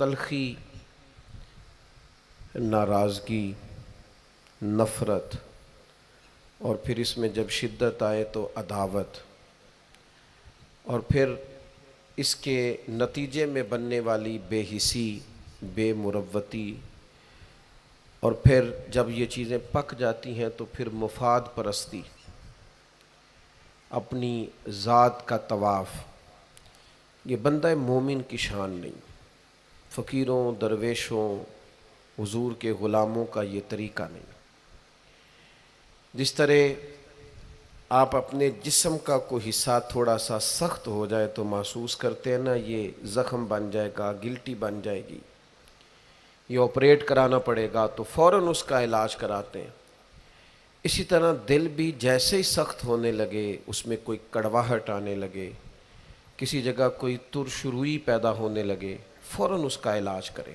تلخی، ناراضگی، نفرت، اور پھر اس میں جب شدت آئے تو عداوت، اور پھر اس کے نتیجے میں بننے والی بے حسی، بے مروتی، اور پھر جب یہ چیزیں پک جاتی ہیں تو پھر مفاد پرستی، اپنی ذات کا طواف، یہ بندہ مومن کی شان نہیں۔ فقیروں، درویشوں، حضور کے غلاموں کا یہ طریقہ نہیں۔ جس طرح آپ اپنے جسم کا کوئی حصہ تھوڑا سا سخت ہو جائے تو محسوس کرتے ہیں نا، یہ زخم بن جائے گا، گلٹی بن جائے گی، یہ آپریٹ کرانا پڑے گا، تو فوراً اس کا علاج کراتے ہیں۔ اسی طرح دل بھی جیسے ہی سخت ہونے لگے، اس میں کوئی کڑواہٹ آنے لگے، کسی جگہ کوئی ترش روئی پیدا ہونے لگے، فوراً اس کا علاج کریں،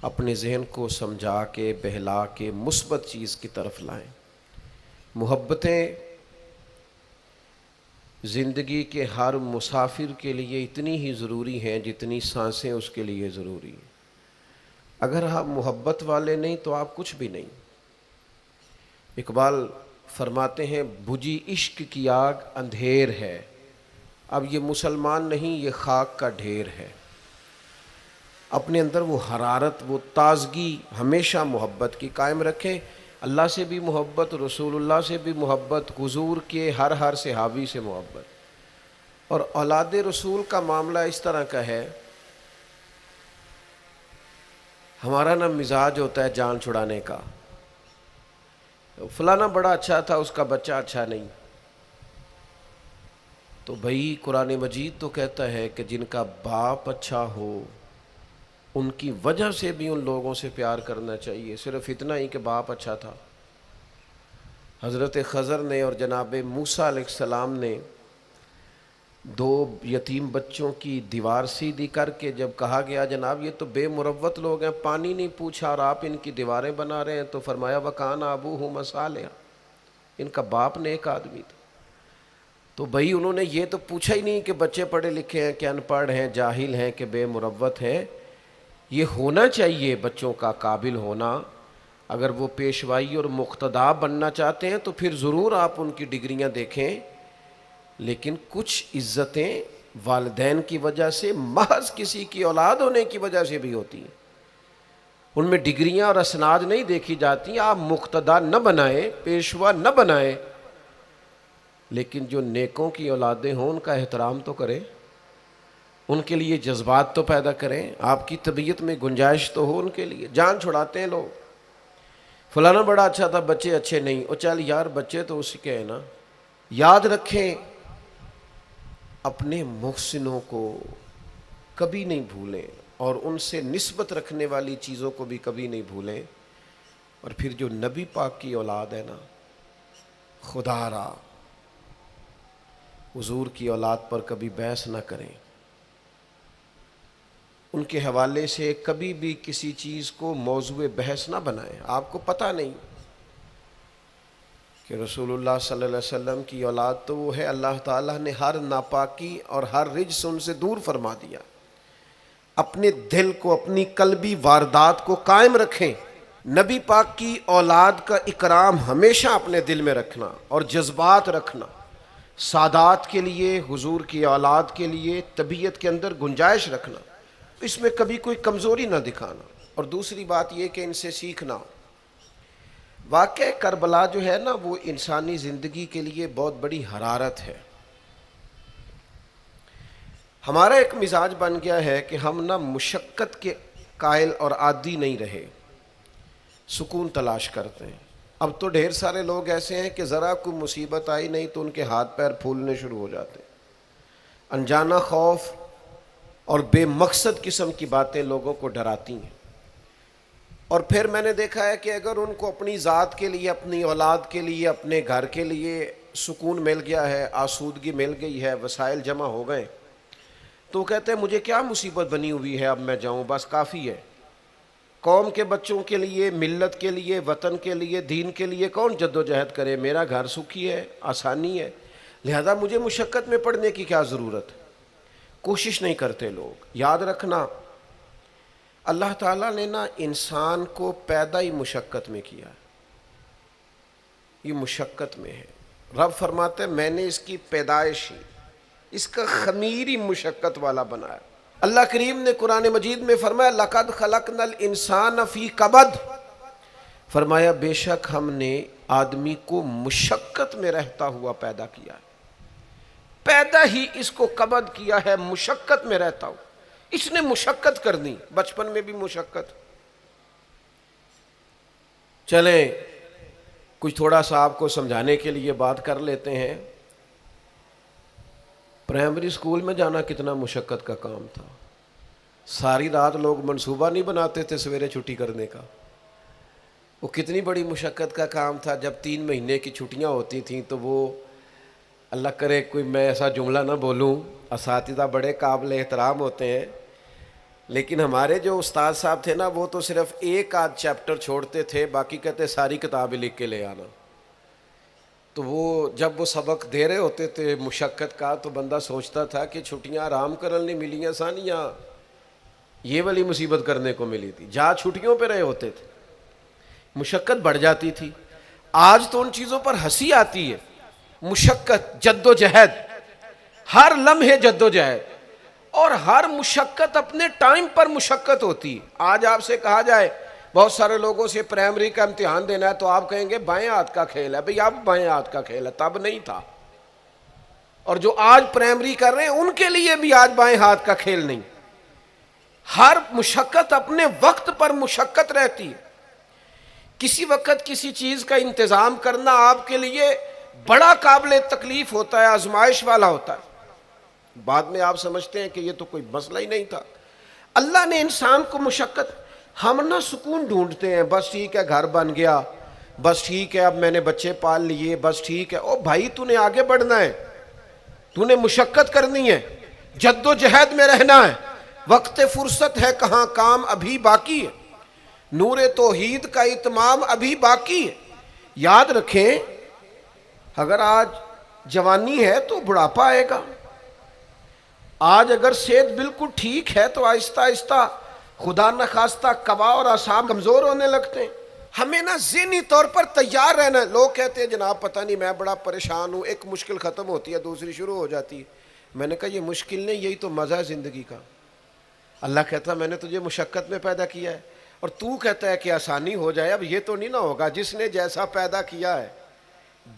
اپنے ذہن کو سمجھا کے بہلا کے مثبت چیز کی طرف لائیں۔ محبتیں زندگی کے ہر مسافر کے لیے اتنی ہی ضروری ہیں جتنی سانسیں اس کے لیے ضروری ہیں۔ اگر آپ محبت والے نہیں تو آپ کچھ بھی نہیں۔ اقبال فرماتے ہیں بجھی عشق کی آگ اندھیر ہے، اب یہ مسلمان نہیں، یہ خاک کا ڈھیر ہے۔ اپنے اندر وہ حرارت، وہ تازگی ہمیشہ محبت کی قائم رکھیں۔ اللہ سے بھی محبت، رسول اللہ سے بھی محبت، حضور کے ہر صحابی سے محبت۔ اور اولاد رسول کا معاملہ اس طرح کا ہے، ہمارا نا مزاج ہوتا ہے جان چھڑانے کا، فلانا بڑا اچھا تھا، اس کا بچہ اچھا نہیں، تو بھائی قرآن مجید تو کہتا ہے کہ جن کا باپ اچھا ہو ان کی وجہ سے بھی ان لوگوں سے پیار کرنا چاہیے، صرف اتنا ہی کہ باپ اچھا تھا۔ حضرت خضر نے اور جناب موسیٰ علیہ السلام نے دو یتیم بچوں کی دیوار سیدھی کر کے جب کہا گیا جناب یہ تو بے مروت لوگ ہیں، پانی نہیں پوچھا اور آپ ان کی دیواریں بنا رہے ہیں، تو فرمایا وَكَانَ أَبُوهُمَا صَالِحًا، ان کا باپ نیک آدمی تھا۔ تو بھائی انہوں نے یہ تو پوچھا ہی نہیں کہ بچے پڑھے لکھے ہیں کہ ان پڑھ ہیں، جاہل ہیں کہ بے مروت ہیں۔ یہ ہونا چاہیے بچوں کا قابل ہونا۔ اگر وہ پیشوائی اور مقتدا بننا چاہتے ہیں تو پھر ضرور آپ ان کی ڈگریاں دیکھیں، لیکن کچھ عزتیں والدین کی وجہ سے، محض کسی کی اولاد ہونے کی وجہ سے بھی ہوتی ہیں، ان میں ڈگریاں اور اسناد نہیں دیکھی جاتی۔ آپ مقتدا نہ بنائیں، پیشوا نہ بنائیں، لیکن جو نیکوں کی اولادیں ہوں ان کا احترام تو کریں، ان کے لیے جذبات تو پیدا کریں، آپ کی طبیعت میں گنجائش تو ہو ان کے لیے۔ جان چھڑاتے ہیں لوگ، فلانا بڑا اچھا تھا، بچے اچھے نہیں، او چل یار بچے تو اسی کے ہیں نا۔ یاد رکھیں اپنے محسنوں کو کبھی نہیں بھولیں، اور ان سے نسبت رکھنے والی چیزوں کو بھی کبھی نہیں بھولیں۔ اور پھر جو نبی پاک کی اولاد ہے نا، خدا را حضور کی اولاد پر کبھی بحث نہ کریں، ان کے حوالے سے کبھی بھی کسی چیز کو موضوع بحث نہ بنائیں۔ آپ کو پتہ نہیں کہ رسول اللہ صلی اللہ علیہ وسلم کی اولاد تو وہ ہے، اللہ تعالیٰ نے ہر ناپاکی اور ہر رجس ان سے دور فرما دیا۔ اپنے دل کو، اپنی قلبی واردات کو قائم رکھیں۔ نبی پاک کی اولاد کا اکرام ہمیشہ اپنے دل میں رکھنا اور جذبات رکھنا، سادات کے لیے، حضور کی اولاد کے لیے طبیعت کے اندر گنجائش رکھنا، اس میں کبھی کوئی کمزوری نہ دکھانا۔ اور دوسری بات یہ کہ ان سے سیکھنا۔ واقعہ کربلا جو ہے نا، وہ انسانی زندگی کے لیے بہت بڑی حرارت ہے۔ ہمارا ایک مزاج بن گیا ہے کہ ہم نہ مشقت کے قائل اور عادی نہیں رہے، سکون تلاش کرتے ہیں۔ اب تو ڈھیر سارے لوگ ایسے ہیں کہ ذرا کوئی مصیبت آئی نہیں تو ان کے ہاتھ پیر پھولنے شروع ہو جاتے ہیں۔ انجانہ خوف اور بے مقصد قسم کی باتیں لوگوں کو ڈراتی ہیں۔ اور پھر میں نے دیکھا ہے کہ اگر ان کو اپنی ذات کے لیے، اپنی اولاد کے لیے، اپنے گھر کے لیے سکون مل گیا ہے، آسودگی مل گئی ہے، وسائل جمع ہو گئے، تو کہتے ہیں مجھے کیا مصیبت بنی ہوئی ہے، اب میں جاؤں، بس کافی ہے۔ قوم کے بچوں کے لیے، ملت کے لیے، وطن کے لیے، دین کے لیے کون جد و جہد کرے؟ میرا گھر سکھی ہے، آسانی ہے، لہذا مجھے مشقت میں پڑنے کی کیا ضرورت؟ کوشش نہیں کرتے لوگ۔ یاد رکھنا اللہ تعالیٰ نے نا انسان کو پیدا ہی مشقت میں کیا، یہ مشقت میں ہے۔ رب فرماتے ہیں میں نے اس کی پیدائش ہی، اس کا خمیر ہی مشقت والا بنایا۔ اللہ کریم نے قرآن مجید میں فرمایا لَقَدْ خَلَقْنَا الْإِنسَانَ فِي قَبَدٍ، فرمایا بے شک ہم نے آدمی کو مشقت میں رہتا ہوا پیدا کیا ہے، پیدا ہی اس کو قبض کیا ہے، مشقت میں رہتا ہوں۔ اس نے مشقت کرنی، بچپن میں بھی مشقت۔ چلیں کچھ تھوڑا سا آپ کو سمجھانے کے لیے بات کر لیتے ہیں۔ پرائمری اسکول میں جانا کتنا مشقت کا کام تھا، ساری رات لوگ منصوبہ نہیں بناتے تھے سویرے چھٹی کرنے کا، وہ کتنی بڑی مشقت کا کام تھا۔ جب 3 مہینے کی چھٹیاں ہوتی تھیں تو وہ، اللہ کرے کوئی میں ایسا جملہ نہ بولوں، اساتذہ بڑے قابل احترام ہوتے ہیں، لیکن ہمارے جو استاد صاحب تھے نا وہ تو صرف ایک آدھ چیپٹر چھوڑتے تھے، باقی کہتے ساری کتابیں لکھ کے لے آنا۔ تو وہ جب وہ سبق دے رہے ہوتے تھے مشقت کا تو بندہ سوچتا تھا کہ چھٹیاں آرام کرنے ملی ہیں سن یا یہ والی مصیبت کرنے کو ملی تھی۔ جہاں چھٹیوں پہ رہے ہوتے تھے مشقت بڑھ جاتی تھی۔ آج تو ان چیزوں پر ہنسی آتی ہے، مشقت، جد و جہد، ہر لمحے جد و جہد، اور ہر مشقت اپنے ٹائم پر مشقت ہوتی۔ آج آپ سے کہا جائے بہت سارے لوگوں سے پرائمری کا امتحان دینا ہے تو آپ کہیں گے بائیں ہاتھ کا کھیل ہے، بھئی اب بائیں ہاتھ کا کھیل ہے، تب نہیں تھا۔ اور جو آج پرائمری کر رہے ہیں ان کے لیے بھی آج بائیں ہاتھ کا کھیل نہیں۔ ہر مشقت اپنے وقت پر مشقت رہتی ہے۔ کسی وقت کسی چیز کا انتظام کرنا آپ کے لیے بڑا قابل تکلیف ہوتا ہے، آزمائش والا ہوتا ہے، بعد میں آپ سمجھتے ہیں کہ یہ تو کوئی مسئلہ ہی نہیں تھا۔ اللہ نے انسان کو مشقت، ہم نہ سکون ڈھونڈتے ہیں، بس ٹھیک ہے گھر بن گیا، بس ٹھیک ہے اب میں نے بچے پال لیے، بس ٹھیک ہے۔ او بھائی تو نے آگے بڑھنا ہے، تو نے مشقت کرنی ہے، جد و جہد میں رہنا ہے، وقت فرصت ہے کہاں، کام ابھی باقی ہے، نور توحید کا اتمام ابھی باقی ہے۔ یاد رکھیں اگر آج جوانی ہے تو بڑھاپا آئے گا، آج اگر صحت بالکل ٹھیک ہے تو آہستہ آہستہ خدا نخواستہ قوا اور اعصاب کمزور ہونے لگتے ہیں۔ ہمیں نا ذہنی طور پر تیار رہنا ہے۔ لوگ کہتے ہیں جناب پتہ نہیں میں بڑا پریشان ہوں، ایک مشکل ختم ہوتی ہے دوسری شروع ہو جاتی ہے۔ میں نے کہا یہ مشکل نہیں، یہی تو مزہ ہے زندگی کا۔ اللہ کہتا میں نے تجھے مشقت میں پیدا کیا ہے، اور تو کہتا ہے کہ آسانی ہو جائے۔ اب یہ تو نہیں نہ ہوگا، جس نے جیسا پیدا کیا ہے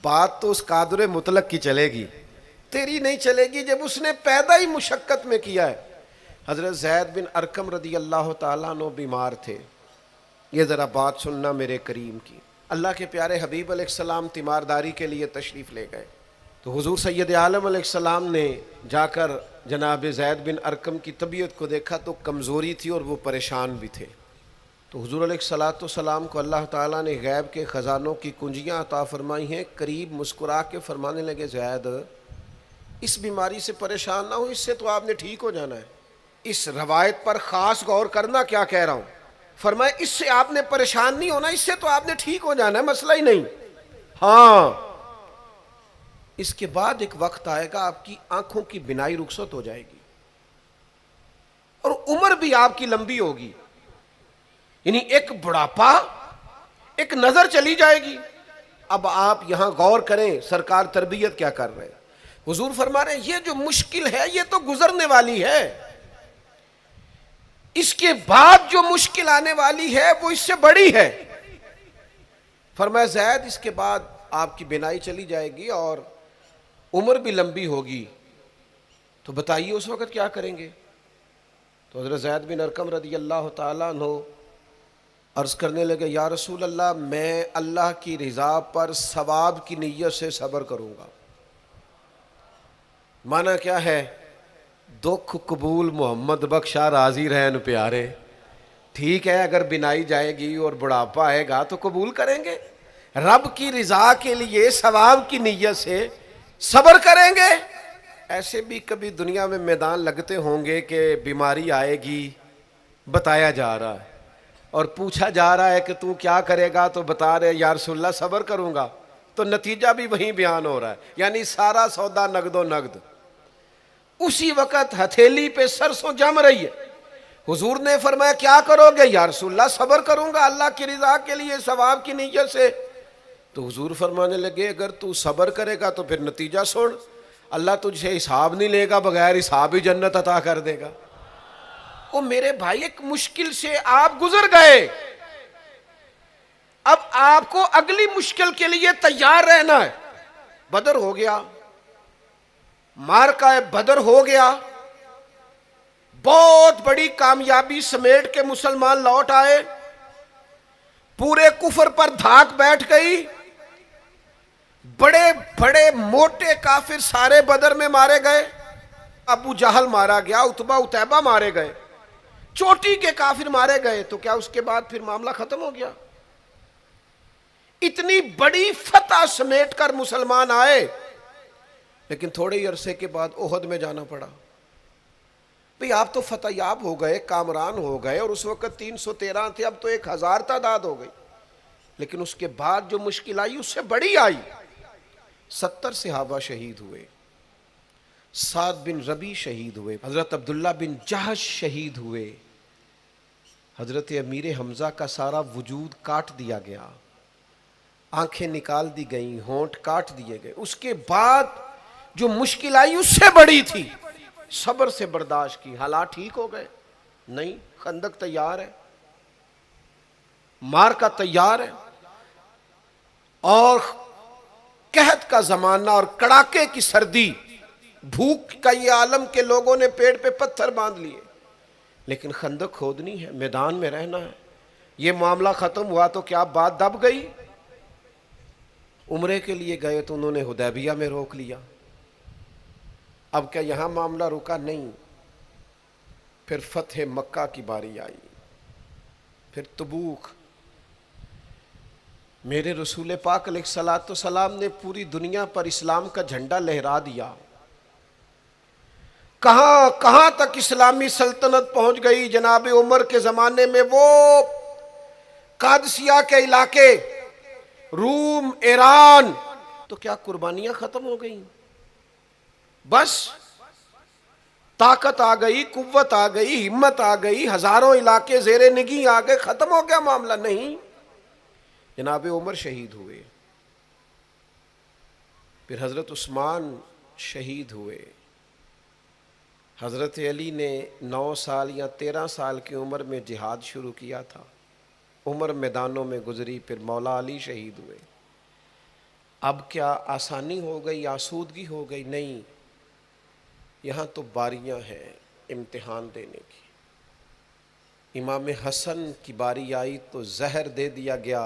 بات تو اس قادر مطلق کی چلے گی، تیری نہیں چلے گی جب اس نے پیدا ہی مشقت میں کیا ہے۔ حضرت زید بن ارقم رضی اللہ تعالیٰ عنہ بیمار تھے، یہ ذرا بات سننا میرے کریم کی۔ اللہ کے پیارے حبیب علیہ السلام تیمارداری کے لیے تشریف لے گئے تو حضور سید عالم علیہ السلام نے جا کر جناب زید بن ارقم کی طبیعت کو دیکھا تو کمزوری تھی اور وہ پریشان بھی تھے۔ تو حضور علیہ السلام کو اللہ تعالیٰ نے غیب کے خزانوں کی کنجیاں عطا فرمائی ہیں۔ قریب مسکرا کے فرمانے لگے زید اس بیماری سے پریشان نہ ہو، اس سے تو آپ نے ٹھیک ہو جانا ہے۔ اس روایت پر خاص غور کرنا کیا کہہ رہا ہوں، فرمایا اس سے آپ نے پریشان نہیں ہونا، اس سے تو آپ نے ٹھیک ہو جانا ہے، مسئلہ ہی نہیں۔ ہاں اس کے بعد ایک وقت آئے گا آپ کی آنکھوں کی بینائی رخصت ہو جائے گی اور عمر بھی آپ کی لمبی ہوگی، یعنی ایک بڑھاپا، ایک نظر چلی جائے گی۔ اب آپ یہاں غور کریں سرکار تربیت کیا کر رہے ہیں۔ حضور فرما رہے ہیں یہ جو مشکل ہے یہ تو گزرنے والی ہے، اس کے بعد جو مشکل آنے والی ہے وہ اس سے بڑی ہے۔ فرمایا زید اس کے بعد آپ کی بینائی چلی جائے گی اور عمر بھی لمبی ہوگی، تو بتائیے اس وقت کیا کریں گے۔ تو حضرت زید بن ارقم رضی اللہ تعالیٰ عنہ عرض کرنے لگے یا رسول اللہ میں اللہ کی رضا پر ثواب کی نیت سے صبر کروں گا۔ معنی کیا ہے، دکھ قبول محمد بخشا راضی رہن پیارے۔ ٹھیک ہے اگر بینائی جائے گی اور بڑھاپا آئے گا تو قبول کریں گے، رب کی رضا کے لیے ثواب کی نیت سے صبر کریں گے۔ ایسے بھی کبھی دنیا میں میدان لگتے ہوں گے کہ بیماری آئے گی، بتایا جا رہا ہے اور پوچھا جا رہا ہے کہ تو کیا کرے گا، تو بتا رہے یا رسول اللہ صبر کروں گا، تو نتیجہ بھی وہیں بیان ہو رہا ہے، یعنی سارا سودا نقد و نقد۔ اسی وقت ہتھیلی پہ سرسوں جم رہی ہے، حضور نے فرمایا کیا کرو گے؟ یا رسول اللہ صبر کروں گا اللہ کی رضا کے لیے، ثواب کی نیت سے۔ تو حضور فرمانے لگے اگر تو صبر کرے گا تو پھر نتیجہ سن، اللہ تجھ سے حساب نہیں لے گا، بغیر حساب ہی جنت عطا کر دے گا۔ او میرے بھائی، ایک مشکل سے آپ گزر گئے، اب آپ کو اگلی مشکل کے لیے تیار رہنا ہے۔ بدر ہو گیا، معرکہ بدر ہو گیا، بہت بڑی کامیابی سمیٹ کے مسلمان لوٹ آئے، پورے کفر پر دھاک بیٹھ گئی، بڑے بڑے موٹے کافر سارے بدر میں مارے گئے، ابو جہل مارا گیا، عتبہ عتیبہ مارے گئے، چوٹی کے کافر مارے گئے، تو کیا اس کے بعد پھر معاملہ ختم ہو گیا؟ اتنی بڑی فتح سمیٹ کر مسلمان آئے، لیکن تھوڑے ہی عرصے کے بعد احد میں جانا پڑا۔ بھئی آپ تو فتح یاب ہو گئے، کامران ہو گئے، اور اس وقت 313 تھے، اب تو 1000 تعداد ہو گئی، لیکن اس کے بعد جو مشکل آئی اس سے بڑی آئی۔ 70 صحابہ شہید ہوئے، سعد بن ربی شہید ہوئے، حضرت عبداللہ بن جہش شہید ہوئے، حضرت امیر حمزہ کا سارا وجود کاٹ دیا گیا، آنکھیں نکال دی گئیں، ہونٹ کاٹ دیے گئے۔ اس کے بعد جو مشکل آئی اس سے بڑی تھی، صبر سے برداشت کی۔ حالات ٹھیک ہو گئے؟ نہیں، خندق تیار ہے، معرکہ تیار ہے، اور قحط کا زمانہ اور کڑاکے کی سردی، بھوک کا یہ عالم کے لوگوں نے پیڑ پہ پتھر باندھ لیے، لیکن خندق کھودنی ہے، میدان میں رہنا ہے۔ یہ معاملہ ختم ہوا تو کیا بات دب گئی؟ عمرے کے لیے گئے تو انہوں نے حدیبیہ میں روک لیا۔ اب کیا یہاں معاملہ رکا؟ نہیں، پھر فتح مکہ کی باری آئی، پھر تبوک۔ میرے رسول پاک علیہ الصلوۃ والسلام نے پوری دنیا پر اسلام کا جھنڈا لہرا دیا۔ کہاں کہاں تک اسلامی سلطنت پہنچ گئی۔ جناب عمر کے زمانے میں وہ قادسیہ کے علاقے، روم، ایران، تو کیا قربانیاں ختم ہو گئیں؟ بس طاقت آ گئی، قوت آ گئی، ہمت آ گئی، ہزاروں علاقے زیر نگیں آ گئے، ختم ہو گیا معاملہ؟ نہیں، جناب عمر شہید ہوئے، پھر حضرت عثمان شہید ہوئے، حضرت علی نے 9 سال یا 13 سال کی عمر میں جہاد شروع کیا تھا، عمر میدانوں میں گزری، پھر مولا علی شہید ہوئے۔ اب کیا آسانی ہو گئی، آسودگی ہو گئی؟ نہیں، یہاں تو باریاں ہیں امتحان دینے کی۔ امام حسن کی باری آئی تو زہر دے دیا گیا،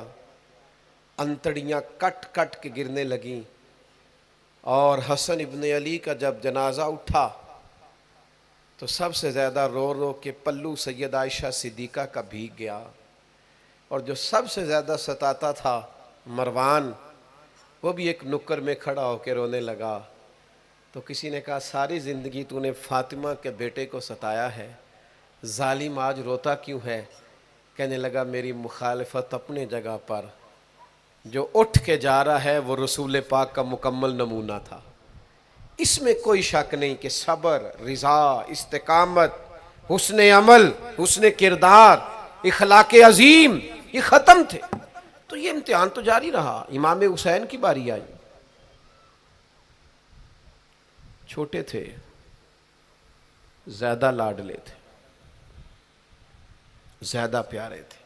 انتڑیاں کٹ کٹ کے گرنے لگیں، اور حسن ابن علی کا جب جنازہ اٹھا تو سب سے زیادہ رو رو کے پلو سید عائشہ صدیقہ کا بھیگ گیا، اور جو سب سے زیادہ ستاتا تھا مروان، وہ بھی ایک نکر میں کھڑا ہو کے رونے لگا۔ تو کسی نے کہا ساری زندگی تو نے فاطمہ کے بیٹے کو ستایا ہے، ظالم آج روتا کیوں ہے؟ کہنے لگا میری مخالفت اپنے جگہ پر، جو اٹھ کے جا رہا ہے وہ رسول پاک کا مکمل نمونہ تھا۔ اس میں کوئی شک نہیں کہ صبر، رضا، استقامت، حسن عمل، حسن کردار، اخلاق عظیم، یہ ختم تھے۔ تو یہ امتحان تو جاری رہا۔ امام حسین کی باری آئی، چھوٹے تھے، زیادہ لاڈلے تھے، زیادہ پیارے تھے۔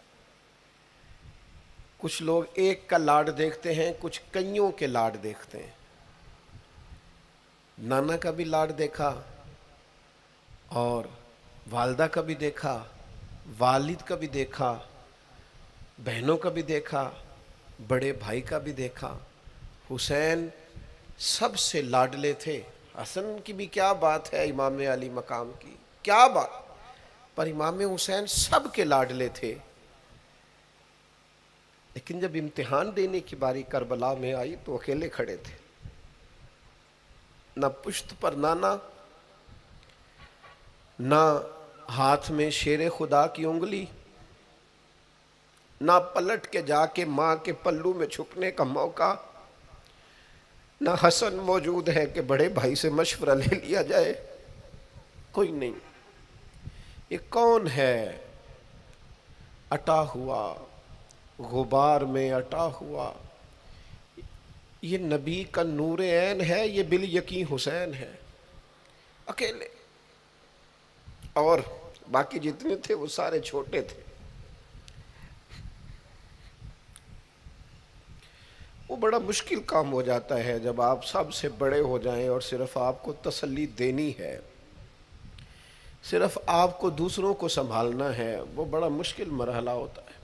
کچھ لوگ ایک کا لاڈ دیکھتے ہیں، کچھ کئیوں کے لاڈ دیکھتے ہیں۔ نانا کا بھی لاڈ دیکھا، اور والدہ کا بھی دیکھا، والد کا بھی دیکھا، بہنوں کا بھی دیکھا، بڑے بھائی کا بھی دیکھا۔ حسین سب سے لاڈلے تھے۔ حسن کی بھی کیا بات ہے، امام علی مقام کی کیا بات، پر امام حسین سب کے لاڈلے تھے۔ لیکن جب امتحان دینے کی باری کربلا میں آئی تو اکیلے کھڑے تھے، نہ پشت پر نانا، نہ ہاتھ میں شیر خدا کی انگلی، نہ پلٹ کے جا کے ماں کے پلو میں چھپنے کا موقع، نہ حسن موجود ہے کہ بڑے بھائی سے مشورہ لے لیا جائے، کوئی نہیں۔ یہ کون ہے اٹا ہوا غبار میں اٹا ہوا؟ یہ نبی کا نور عین ہے، یہ بالیقین حسین ہے اکیلے، اور باقی جتنے تھے وہ سارے چھوٹے تھے۔ وہ بڑا مشکل کام ہو جاتا ہے جب آپ سب سے بڑے ہو جائیں اور صرف آپ کو تسلی دینی ہے، صرف آپ کو دوسروں کو سنبھالنا ہے، وہ بڑا مشکل مرحلہ ہوتا ہے۔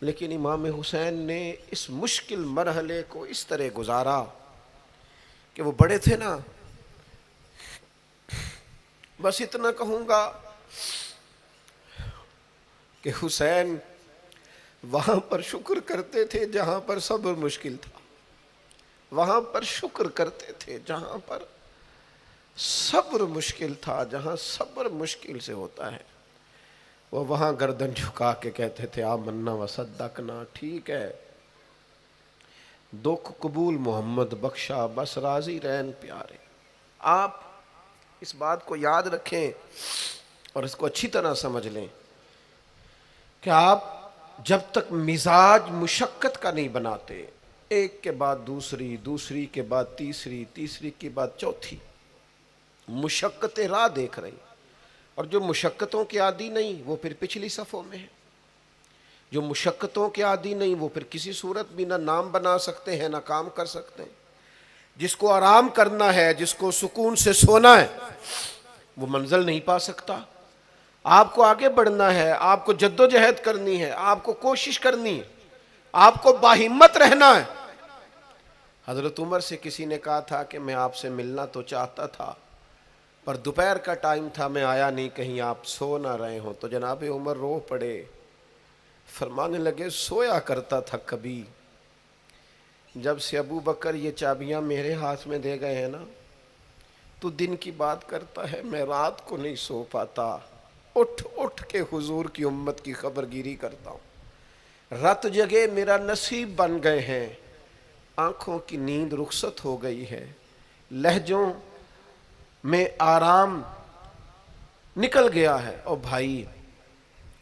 لیکن امام حسین نے اس مشکل مرحلے کو اس طرح گزارا کہ وہ بڑے تھے نا، بس اتنا کہوں گا کہ حسین وہاں پر شکر کرتے تھے جہاں پر صبر مشکل تھا، وہاں پر شکر کرتے تھے جہاں پر صبر مشکل تھا، جہاں صبر مشکل سے ہوتا ہے وہ وہاں گردن جھکا کے کہتے تھے آمنا وصدقنا، ٹھیک ہے دکھ قبول محمد بخشا، بس راضی رہن پیارے۔ آپ اس بات کو یاد رکھیں اور اس کو اچھی طرح سمجھ لیں کہ آپ جب تک مزاج مشقت کا نہیں بناتے، ایک کے بعد دوسری، دوسری کے بعد تیسری، تیسری کے بعد چوتھی مشقت راہ دیکھ رہی، اور جو مشقتوں کے عادی نہیں وہ پھر پچھلی صفوں میں ہے، جو مشقتوں کے عادی نہیں وہ پھر کسی صورت بھی نہ نام بنا سکتے ہیں نہ کام کر سکتے ہیں۔ جس کو آرام کرنا ہے، جس کو سکون سے سونا ہے، وہ منزل نہیں پا سکتا۔ آپ کو آگے بڑھنا ہے، آپ کو جد و جہد کرنی ہے، آپ کو کوشش کرنی ہے، آپ کو باہمت رہنا ہے۔ حضرت عمر سے کسی نے کہا تھا کہ میں آپ سے ملنا تو چاہتا تھا پر دوپہر کا ٹائم تھا، میں آیا نہیں، کہیں آپ سو نہ رہے ہوں۔ تو جناب عمر رو پڑے، فرمانے لگے سویا کرتا تھا کبھی، جب سے ابو بکر یہ چابیاں میرے ہاتھ میں دے گئے ہیں نا، تو دن کی بات کرتا ہے میں رات کو نہیں سو پاتا، اٹھ اٹھ کے حضور کی امت کی خبر گیری کرتا ہوں، رت جگہ میرا نصیب بن گئے ہیں، آنکھوں کی نیند رخصت ہو گئی ہے، لہجوں میں آرام نکل گیا ہے۔ اور بھائی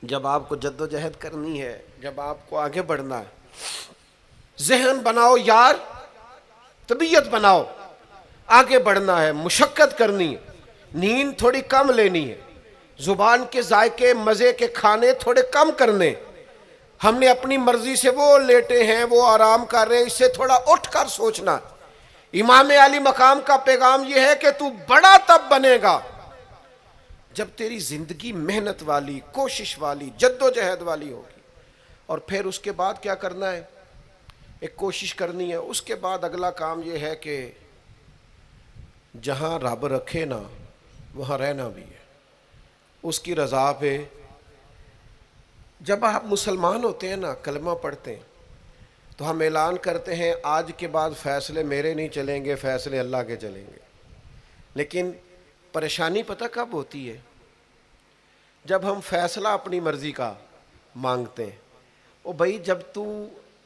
جب آپ کو جد و جہد کرنی ہے، جب آپ کو آگے بڑھنا ہے، ذہن بناؤ یار، طبیعت بناؤ، آگے بڑھنا ہے، مشقت کرنی ہے، نیند تھوڑی کم لینی ہے، زبان کے ذائقے مزے کے کھانے تھوڑے کم کرنے۔ ہم نے اپنی مرضی سے وہ لیٹے ہیں، وہ آرام کر رہے ہیں، اس سے تھوڑا اٹھ کر سوچنا۔ امام علی مقام کا پیغام یہ ہے کہ تو بڑا تب بنے گا جب تیری زندگی محنت والی، کوشش والی، جد و جہد والی ہوگی۔ اور پھر اس کے بعد کیا کرنا ہے؟ ایک کوشش کرنی ہے۔ اس کے بعد اگلا کام یہ ہے کہ جہاں رب رکھے نا وہاں رہنا بھی ہے، اس کی رضا پہ۔ جب آپ مسلمان ہوتے ہیں نا، کلمہ پڑھتے ہیں، تو ہم اعلان کرتے ہیں آج کے بعد فیصلے میرے نہیں چلیں گے، فیصلے اللہ کے چلیں گے۔ لیکن پریشانی پتہ کب ہوتی ہے؟ جب ہم فیصلہ اپنی مرضی کا مانگتے ہیں۔ او بھائی جب تو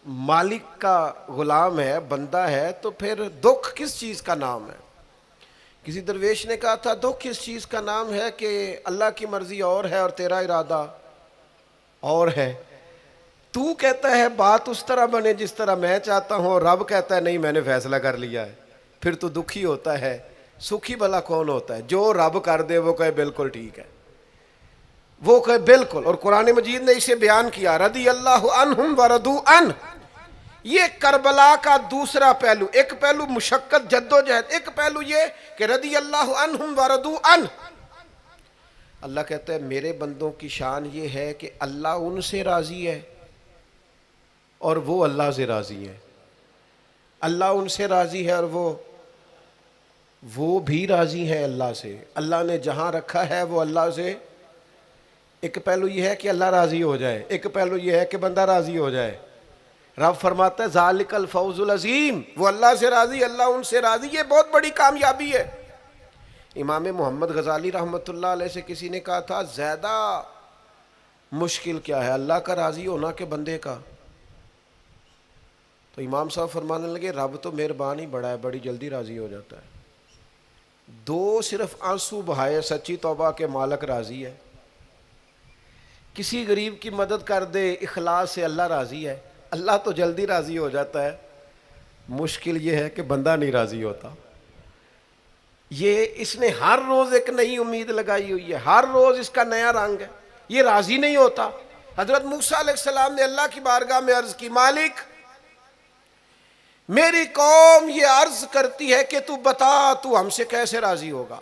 مالک کا غلام ہے، بندہ ہے، تو پھر دکھ کس چیز کا نام ہے؟ کسی درویش نے کہا تھا دکھ کس چیز کا نام ہے کہ اللہ کی مرضی اور ہے اور تیرا ارادہ اور ہے۔ تو کہتا ہے بات اس طرح بنے جس طرح میں چاہتا ہوں، اور رب کہتا ہے نہیں میں نے فیصلہ کر لیا ہے، پھر تو دکھی ہوتا ہے۔ سکھی بھلا کون ہوتا ہے؟ جو رب کر دے وہ کہے بالکل ٹھیک ہے، وہ کہے بالکل۔ اور قرآن مجید نے اسے بیان کیا، رضی اللہ عنہم ورضوا عنہ۔ یہ کربلا کا دوسرا پہلو، ایک پہلو مشقت جد و جہد، ایک پہلو یہ کہ رضی اللہ عنہم ورضوا عنہ۔ اللہ کہتا ہے میرے بندوں کی شان یہ ہے کہ اللہ ان سے راضی ہے اور وہ اللہ سے راضی ہے۔ اللہ ان سے راضی ہے اور وہ بھی راضی ہے اللہ سے۔ اللہ نے جہاں رکھا ہے وہ اللہ سے، ایک پہلو یہ ہے کہ اللہ راضی ہو جائے، ایک پہلو یہ ہے کہ بندہ راضی ہو جائے۔ رب فرماتا ہے ذالک الفوز العظیم، وہ اللہ سے راضی، اللہ ان سے راضی، یہ بہت بڑی کامیابی ہے۔ امام محمد غزالی رحمۃ اللہ علیہ سے کسی نے کہا تھا زیادہ مشکل کیا ہے، اللہ کا راضی ہونا کہ بندے کا؟ تو امام صاحب فرمانے لگے رب تو مہربان ہی بڑا ہے، بڑی جلدی راضی ہو جاتا ہے۔ دو صرف آنسو بہائے سچی توبہ کے مالک راضی ہے. کسی غریب کی مدد کر دے اخلاص سے اللہ راضی ہے. اللہ تو جلدی راضی ہو جاتا ہے, مشکل یہ ہے کہ بندہ نہیں راضی ہوتا. یہ اس نے ہر روز ایک نئی امید لگائی ہوئی ہے, ہر روز اس کا نیا رنگ ہے, یہ راضی نہیں ہوتا. حضرت موسیٰ علیہ السلام نے اللہ کی بارگاہ میں عرض کی, مالک میری قوم یہ عرض کرتی ہے کہ تو بتا تو ہم سے کیسے راضی ہوگا.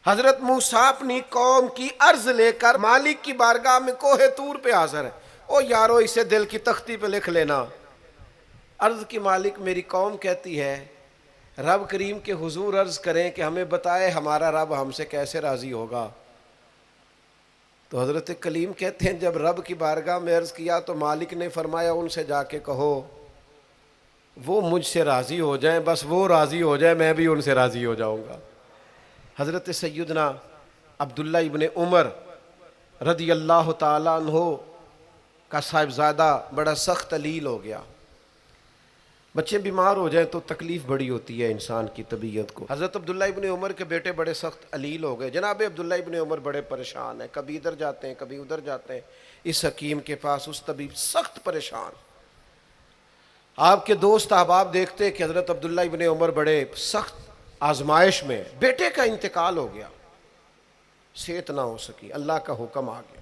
حضرت موسیٰ اپنی قوم کی عرض لے کر مالک کی بارگاہ میں کوہ طور پہ حاضر ہے. او یارو اسے دل کی تختی پہ لکھ لینا. عرض کی مالک میری قوم کہتی ہے رب کریم کے حضور عرض کریں کہ ہمیں بتائے ہمارا رب ہم سے کیسے راضی ہوگا. تو حضرت کلیم کہتے ہیں جب رب کی بارگاہ میں عرض کیا تو مالک نے فرمایا ان سے جا کے کہو وہ مجھ سے راضی ہو جائیں, بس وہ راضی ہو جائیں میں بھی ان سے راضی ہو جاؤں گا. حضرت سیدنا عبداللہ ابن عمر رضی اللہ تعالیٰ عنہ کا صاحبزادہ بڑا سخت علیل ہو گیا. بچے بیمار ہو جائیں تو تکلیف بڑی ہوتی ہے انسان کی طبیعت کو. حضرت عبداللہ ابن عمر کے بیٹے بڑے سخت علیل ہو گئے. جناب عبداللہ ابن عمر بڑے پریشان ہیں, کبھی ادھر جاتے ہیں کبھی ادھر جاتے ہیں, اس حکیم کے پاس اس طبیب, سخت پریشان. آپ کے دوست احباب دیکھتے ہیں کہ حضرت عبداللہ ابن عمر بڑے سخت آزمائش میں, بیٹے کا انتقال ہو گیا, صحت نہ ہو سکی, اللہ کا حکم آ گیا.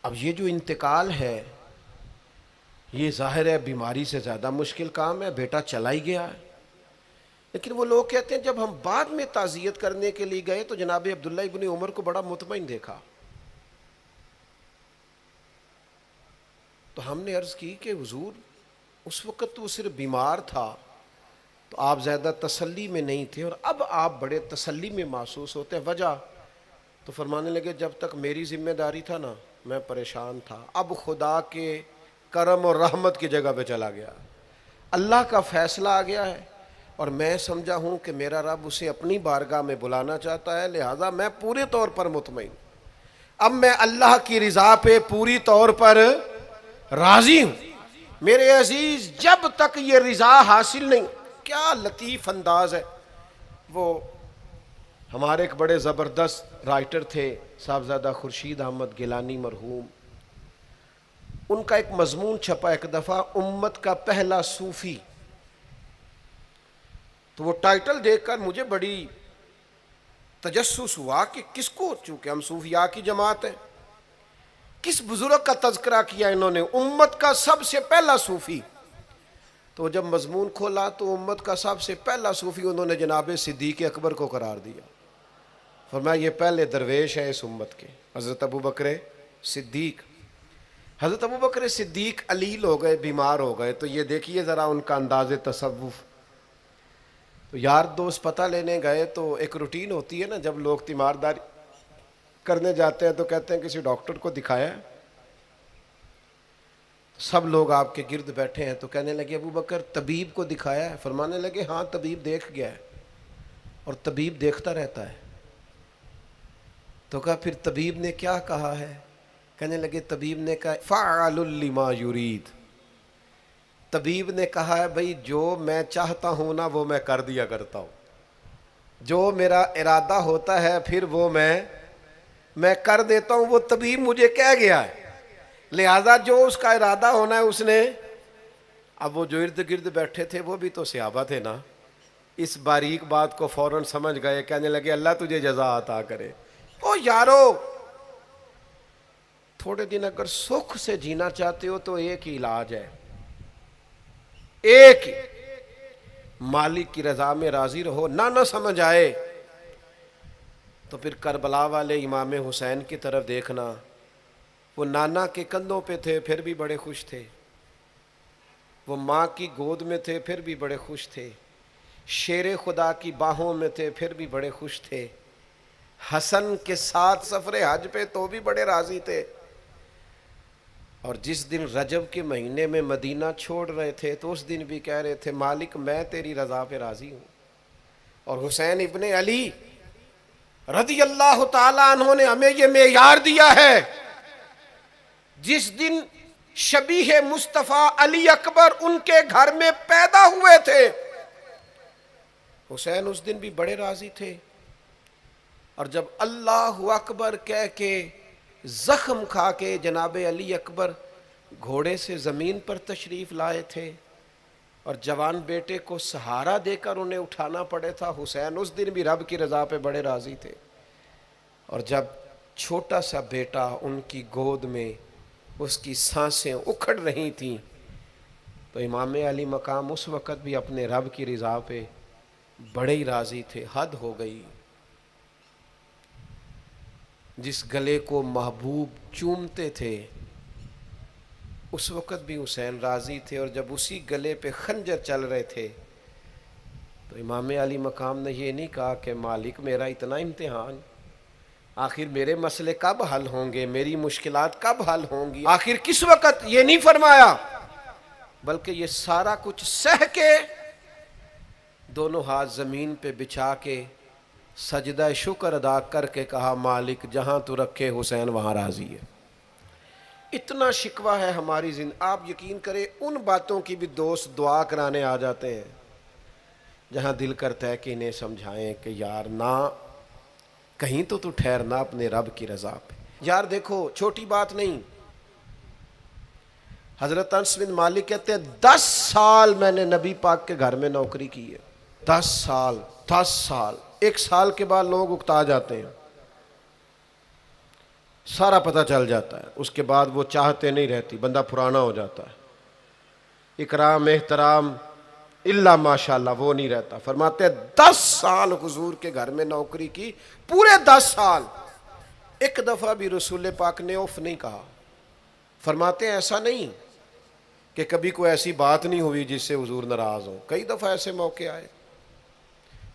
اب یہ جو انتقال ہے یہ ظاہر ہے بیماری سے زیادہ مشکل کام ہے, بیٹا چلا ہی گیا ہے. لیکن وہ لوگ کہتے ہیں جب ہم بعد میں تعزیت کرنے کے لیے گئے تو جناب عبداللہ ابن عمر کو بڑا مطمئن دیکھا. تو ہم نے عرض کی کہ حضور اس وقت تو وہ صرف بیمار تھا تو آپ زیادہ تسلی میں نہیں تھے اور اب آپ بڑے تسلی میں محسوس ہوتے ہیں, وجہ؟ تو فرمانے لگے جب تک میری ذمہ داری تھا نا میں پریشان تھا, اب خدا کے کرم اور رحمت کی جگہ پہ چلا گیا, اللہ کا فیصلہ آ گیا ہے اور میں سمجھا ہوں کہ میرا رب اسے اپنی بارگاہ میں بلانا چاہتا ہے, لہذا میں پورے طور پر مطمئن. اب میں اللہ کی رضا پہ پوری طور پر راضی ہوں. میرے عزیز جب تک یہ رضا حاصل نہیں, کیا لطیف انداز ہے. وہ ہمارے ایک بڑے زبردست رائٹر تھے صاحبزادہ خورشید احمد گیلانی مرحوم, ان کا ایک مضمون چھپا ایک دفعہ, امت کا پہلا صوفی. تو وہ ٹائٹل دیکھ کر مجھے بڑی تجسس ہوا کہ کس کو, چونکہ ہم صوفیاء کی جماعت ہیں, کس بزرگ کا تذکرہ کیا انہوں نے, امت کا سب سے پہلا صوفی. تو جب مضمون کھولا تو امت کا سب سے پہلا صوفی انہوں نے جناب صدیق اکبر کو قرار دیا. فرمایا یہ پہلے درویش ہیں اس امت کے, حضرت ابو بکر صدیق. حضرت ابو بکر صدیق علیل ہو گئے, بیمار ہو گئے, تو یہ دیکھیے ذرا ان کا انداز تصوف. تو یار دوست پتہ لینے گئے تو ایک روٹین ہوتی ہے نا, جب لوگ تیمارداری کرنے جاتے ہیں تو کہتے ہیں کسی ڈاکٹر کو دکھایا ہے. سب لوگ آپ کے گرد بیٹھے ہیں تو کہنے لگے ابو بکر طبیب کو دکھایا ہے؟ فرمانے لگے ہاں طبیب دیکھ گیا ہے اور طبیب دیکھتا رہتا ہے. تو کہا پھر طبیب نے کیا کہا ہے؟ کہنے لگے طبیب نے کہا فعال لما یرید. طبیب نے کہا ہے بھئی جو میں چاہتا ہوں نا وہ میں کر دیا کرتا ہوں, جو میرا ارادہ ہوتا ہے پھر وہ میں کر دیتا ہوں. وہ طبیب مجھے کہہ گیا ہے, لہذا جو اس کا ارادہ ہونا ہے اس نے. اب وہ جو ارد گرد بیٹھے تھے وہ بھی تو صحابہ تھے نا, اس باریک بات کو فوراً سمجھ گئے, کہنے لگے اللہ تجھے جزا عطا کرے. او یارو تھوڑے دن اگر سکھ سے جینا چاہتے ہو تو ایک ہی علاج ہے, ایک ہی, مالک کی رضا میں راضی رہو. نہ سمجھ آئے تو پھر کربلا والے امام حسین کی طرف دیکھنا, وہ نانا کے کندھوں پہ تھے پھر بھی بڑے خوش تھے, وہ ماں کی گود میں تھے پھر بھی بڑے خوش تھے, شیر خدا کی باہوں میں تھے پھر بھی بڑے خوش تھے, حسن کے ساتھ سفر حج پہ تو بھی بڑے راضی تھے. اور جس دن رجب کے مہینے میں مدینہ چھوڑ رہے تھے تو اس دن بھی کہہ رہے تھے مالک میں تیری رضا پہ راضی ہوں. اور حسین ابن علی رضی اللہ تعالیٰ عنہ نے ہمیں یہ معیار دیا ہے, جس دن شبیہ مصطفیٰ علی اکبر ان کے گھر میں پیدا ہوئے تھے حسین اس دن بھی بڑے راضی تھے، اور جب اللہ اکبر کہہ کے زخم کھا کے جناب علی اکبر گھوڑے سے زمین پر تشریف لائے تھے اور جوان بیٹے کو سہارا دے کر انہیں اٹھانا پڑے تھا، حسین اس دن بھی رب کی رضا پہ بڑے راضی تھے۔ اور جب چھوٹا سا بیٹا ان کی گود میں اس کی سانسیں اکھڑ رہی تھیں تو امام علی مقام اس وقت بھی اپنے رب کی رضا پہ بڑے ہی راضی تھے۔ حد ہو گئی، جس گلے کو محبوب چومتے تھے اس وقت بھی حسین راضی تھے، اور جب اسی گلے پہ خنجر چل رہے تھے تو امام علی مقام نے یہ نہیں کہا کہ مالک میرا اتنا امتحان، آخر میرے مسئلے کب حل ہوں گے، میری مشکلات کب حل ہوں گی، آخر کس وقت، یہ نہیں فرمایا، بلکہ یہ سارا کچھ سہ کے دونوں ہاتھ زمین پہ بچھا کے سجدہ شکر ادا کر کے کہا مالک جہاں تو رکھے حسین وہاں راضی ہے۔ اتنا شکوہ ہے ہماری زندگی، آپ یقین کریں ان باتوں کی بھی دوست دعا کرانے آ جاتے ہیں جہاں دل کرتا ہے کہ انہیں سمجھائیں کہ یار نہ کہیں تو ٹھہرنا اپنے رب کی رضا پہ۔ یار دیکھو چھوٹی بات نہیں، حضرت انس بن مالک کہتے ہیں 10 سال میں نے نبی پاک کے گھر میں نوکری کی ہے، 10 سال، 10 سال، 1 سال کے بعد لوگ اکتا جاتے ہیں، سارا پتہ چل جاتا ہے، اس کے بعد وہ چاہتے نہیں رہتی، بندہ پرانا ہو جاتا ہے، اکرام احترام الا ماشاءاللہ وہ نہیں رہتا۔ فرماتے ہیں 10 سال حضور کے گھر میں نوکری کی، پورے 10 سال ایک دفعہ بھی رسول پاک نے اف نہیں کہا۔ فرماتے ہیں ایسا نہیں کہ کبھی کوئی ایسی بات نہیں ہوئی جس سے حضور ناراض ہو، کئی دفعہ ایسے موقع آئے،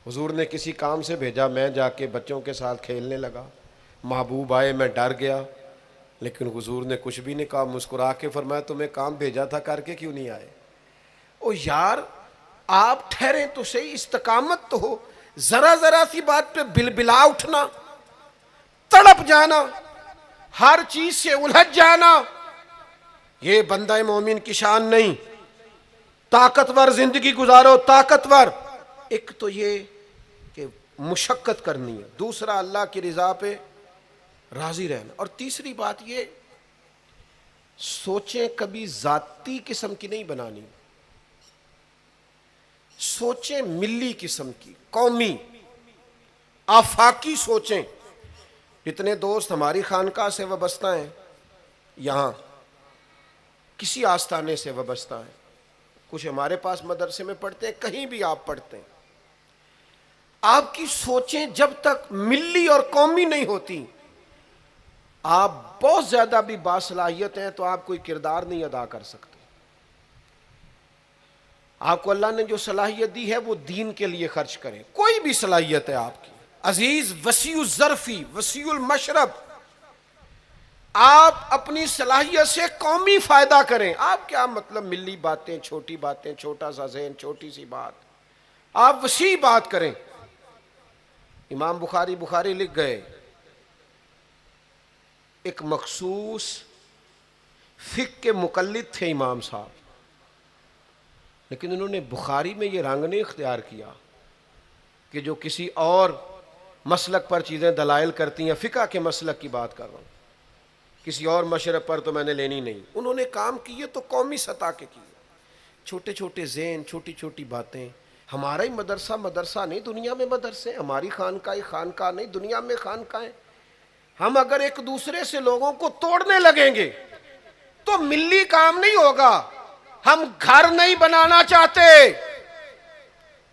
حضور نے کسی کام سے بھیجا، میں جا کے بچوں کے ساتھ کھیلنے لگا، محبوب آئے، میں ڈر گیا، لیکن حضور نے کچھ بھی نہیں کہا، مسکرا کے فرمایا تمہیں کام بھیجا تھا کر کے کیوں نہیں آئے؟ او یار آپ ٹھہریں تو صحیح، استقامت تو ہو، ذرا ذرا سی بات پہ بلبلا اٹھنا، تڑپ جانا، ہر چیز سے الجھ جانا، یہ بندہ مومن کی شان نہیں۔ طاقتور زندگی گزارو، طاقتور، ایک تو یہ کہ مشقت کرنی ہے، دوسرا اللہ کی رضا پہ راضی رہنا، اور تیسری بات یہ سوچیں کبھی ذاتی قسم کی نہیں بنانی، سوچیں ملی قسم کی، قومی آفاقی سوچیں۔ جتنے دوست ہماری خانقاہ سے وابستہ ہیں، یہاں کسی آستانے سے وابستہ ہیں، کچھ ہمارے پاس مدرسے میں پڑھتے ہیں، کہیں بھی آپ پڑھتے ہیں، آپ کی سوچیں جب تک ملی اور قومی نہیں ہوتی، آپ بہت زیادہ بھی باصلاحیت ہیں تو آپ کوئی کردار نہیں ادا کر سکتے۔ آپ کو اللہ نے جو صلاحیت دی ہے وہ دین کے لیے خرچ کریں، کوئی بھی صلاحیت ہے آپ کی، عزیز وسیع الظرفی وسیع المشرب، آپ اپنی صلاحیت سے قومی فائدہ کریں۔ آپ کیا مطلب ملی باتیں، چھوٹی باتیں، چھوٹا سا ذہن، چھوٹی سی بات، آپ وسیع بات کریں۔ امام بخاری لکھ گئے، ایک مخصوص فقہ کے مقلد تھے امام صاحب، لیکن انہوں نے بخاری میں یہ رنگ نہیں اختیار کیا کہ جو کسی اور مسلک پر چیزیں دلائل کرتی ہیں، فقہ کے مسلک کی بات کر رہا ہوں، کسی اور مشرب پر تو میں نے لینی نہیں۔ انہوں نے کام کیے تو قومی سطح کے کیے، چھوٹے چھوٹے ذہن، چھوٹی چھوٹی باتیں۔ ہمارا ہی مدرسہ نہیں، دنیا میں مدرسے، ہماری خانقاہ نہیں، دنیا میں خانقاہیں۔ ہم اگر ایک دوسرے سے لوگوں کو توڑنے لگیں گے تو ملی کام نہیں ہوگا۔ ہم گھر نہیں بنانا چاہتے،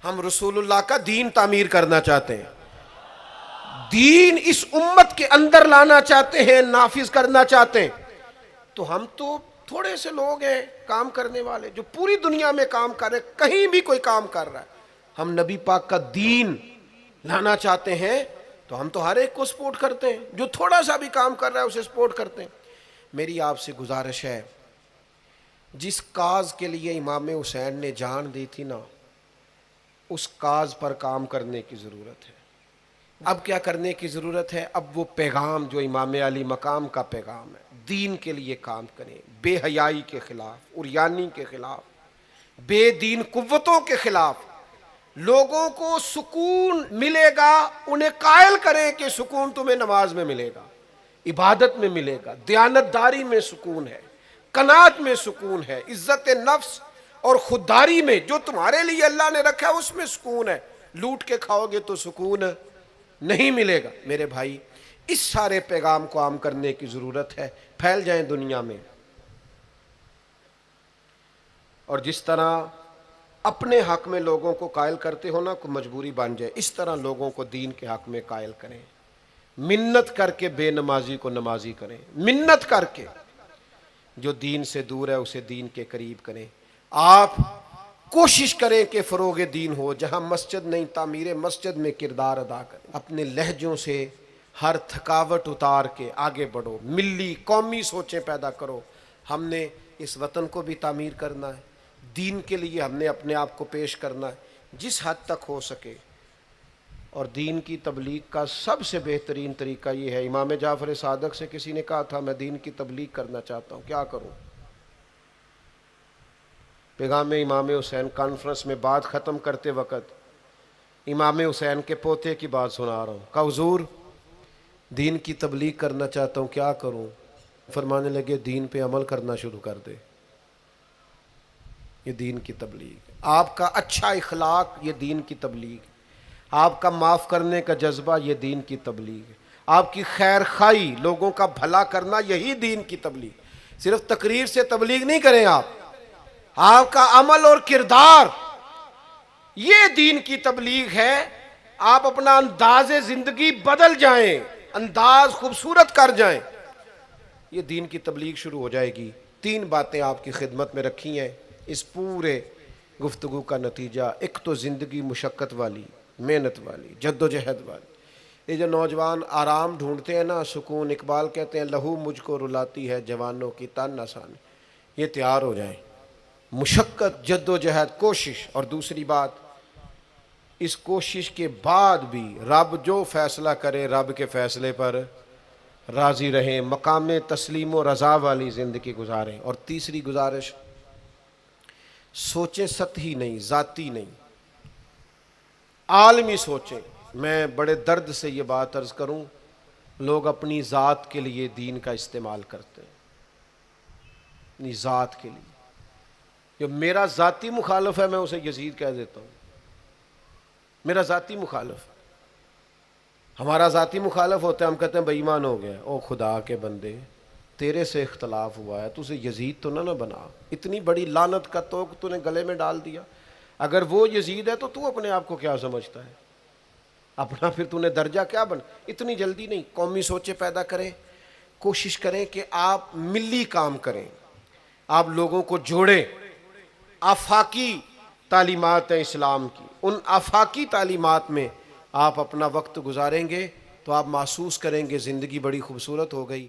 ہم رسول اللہ کا دین تعمیر کرنا چاہتے ہیں، دین اس امت کے اندر لانا چاہتے ہیں، نافذ کرنا چاہتے ہیں۔ تو ہم تو تھوڑے سے لوگ ہیں کام کرنے والے جو پوری دنیا میں کام کر رہے ہیں، کہیں بھی کوئی کام کر رہا ہے، ہم نبی پاک کا دین لانا چاہتے ہیں تو ہم تو ہر ایک کو سپورٹ کرتے ہیں، جو تھوڑا سا بھی کام کر رہا ہے اسے سپورٹ کرتے ہیں۔ میری آپ سے گزارش ہے، جس کاز کے لیے امام حسین نے جان دی تھی نا، اس کاز پر کام کرنے کی ضرورت ہے۔ اب کیا کرنے کی ضرورت ہے؟ اب وہ پیغام جو امام علی مقام کا پیغام ہے، دین کے لیے کام کریں، بے حیائی کے خلاف، عریانی کے خلاف، بے دین قوتوں کے خلاف، لوگوں کو سکون ملے گا، انہیں قائل کریں کہ سکون تمہیں نماز میں ملے گا، عبادت میں ملے گا، دیانتداری میں سکون ہے، قناعت میں سکون ہے، عزت نفس اور خودداری میں جو تمہارے لیے اللہ نے رکھا ہے اس میں سکون ہے۔ لوٹ کے کھاؤ گے تو سکون نہیں ملے گا۔ میرے بھائی، اس سارے پیغام کو عام کرنے کی ضرورت ہے، پھیل جائیں دنیا میں، اور جس طرح اپنے حق میں لوگوں کو قائل کرتے ہو نا، کوئی مجبوری بن جائے، اس طرح لوگوں کو دین کے حق میں قائل کریں۔ منت کر کے بے نمازی کو نمازی کریں، منت کر کے جو دین سے دور ہے اسے دین کے قریب کریں۔ آپ کوشش کریں کہ فروغ دین ہو، جہاں مسجد نہیں تعمیر مسجد میں کردار ادا کریں، اپنے لہجوں سے ہر تھکاوٹ اتار کے آگے بڑھو، ملی قومی سوچیں پیدا کرو۔ ہم نے اس وطن کو بھی تعمیر کرنا ہے، دین کے لیے ہم نے اپنے آپ کو پیش کرنا ہے جس حد تک ہو سکے، اور دین کی تبلیغ کا سب سے بہترین طریقہ یہ ہے۔ امام جعفر صادق سے کسی نے کہا تھا میں دین کی تبلیغ کرنا چاہتا ہوں، کیا کروں؟ پیغام امام حسین کانفرنس میں بات ختم کرتے وقت امام حسین کے پوتے کی بات سنا رہا ہوں، کہا حضور دین کی تبلیغ کرنا چاہتا ہوں، کیا کروں؟ فرمانے لگے دین پہ عمل کرنا شروع کر دے، یہ دین کی تبلیغ۔ آپ کا اچھا اخلاق یہ دین کی تبلیغ، آپ کا معاف کرنے کا جذبہ یہ دین کی تبلیغ، آپ کی خیر خواہی لوگوں کا بھلا کرنا یہی دین کی تبلیغ۔ صرف تقریر سے تبلیغ نہیں کریں آپ کا عمل اور کردار یہ دین کی تبلیغ ہے۔ آپ اپنا انداز زندگی بدل جائیں، انداز خوبصورت کر جائیں، یہ دین کی تبلیغ شروع ہو جائے گی۔ تین باتیں آپ کی خدمت میں رکھی ہیں اس پورے گفتگو کا نتیجہ۔ ایک تو زندگی مشقت والی، محنت والی، جد و جہد والی۔ یہ جو نوجوان آرام ڈھونڈتے ہیں نا، سکون، اقبال کہتے ہیں لہو مجھ کو رلاتی ہے جوانوں کی تن آسانی، یہ تیار ہو جائیں۔ مشقت، جد و جہد، کوشش، اور دوسری بات اس کوشش کے بعد بھی رب جو فیصلہ کرے رب کے فیصلے پر راضی رہیں، مقام تسلیم و رضا والی زندگی گزاریں۔ اور تیسری گزارش، سوچیں سطحی نہیں، ذاتی نہیں، عالمی سوچیں۔ میں بڑے درد سے یہ بات عرض کروں، لوگ اپنی ذات کے لیے دین کا استعمال کرتے ہیں، اپنی ذات کے لیے۔ جو میرا ذاتی مخالف ہے میں اسے یزید کہہ دیتا ہوں، میرا ذاتی مخالف۔ ہمارا ذاتی مخالف ہوتا ہے، ہم کہتے ہیں بے ایمان ہو گیا۔ او خدا کے بندے، تیرے سے اختلاف ہوا ہے، تو اسے یزید تو نہ بنا، اتنی بڑی لعنت کا توق تو نے گلے میں ڈال دیا۔ اگر وہ یزید ہے تو اپنے آپ کو کیا سمجھتا ہے؟ اپنا پھر تو نے درجہ کیا بن؟ اتنی جلدی نہیں، قومی سوچیں پیدا کریں، کوشش کریں کہ آپ ملی کام کریں، آپ لوگوں کو جوڑیں۔ آفاقی تعلیمات ہیں اسلام کی، ان آفاقی تعلیمات میں آپ اپنا وقت گزاریں گے تو آپ محسوس کریں گے زندگی بڑی خوبصورت ہو گئی۔